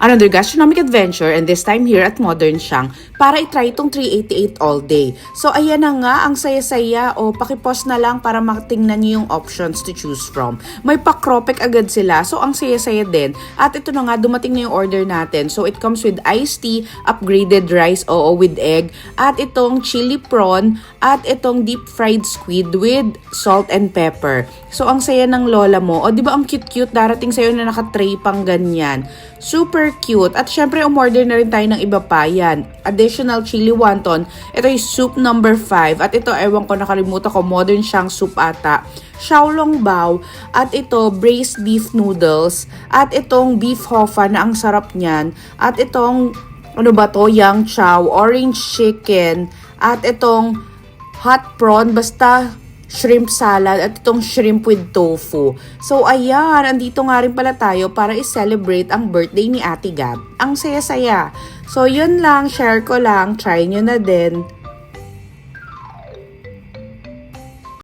another gastronomic adventure, and this time here at Modern Siyang para itry itong 388 all day. So ayan na nga, ang saya-saya. O pakipost na lang para matingnan niyo yung options to choose from. May pakropek agad sila, so ang saya-saya din. At ito na nga, dumating na yung order natin. So it comes with iced tea, upgraded rice, oo, with egg, at itong chili prawn, at itong deep fried squid with salt and pepper. So ang saya ng lola mo. O di ba ang cute-cute, darating sa'yo na naka-tray pang ganyan. Super cute. At syempre, umorder na rin tayo ng iba pa yan. Additional chili wonton. Ito yung soup number 5. At ito, ewan ko, nakalimutan ko, Modern Siyang soup ata. Xiaolong bao. At ito, braised beef noodles. At itong beef hofa na ang sarap niyan. At itong, ano ba to, yang chow, orange chicken. At itong hot prawn, basta shrimp salad at itong shrimp with tofu. So ayan, andito nga rin pala tayo para i-celebrate ang birthday ni Ate Gab. Ang saya-saya. So yun lang, share ko lang, try nyo na din.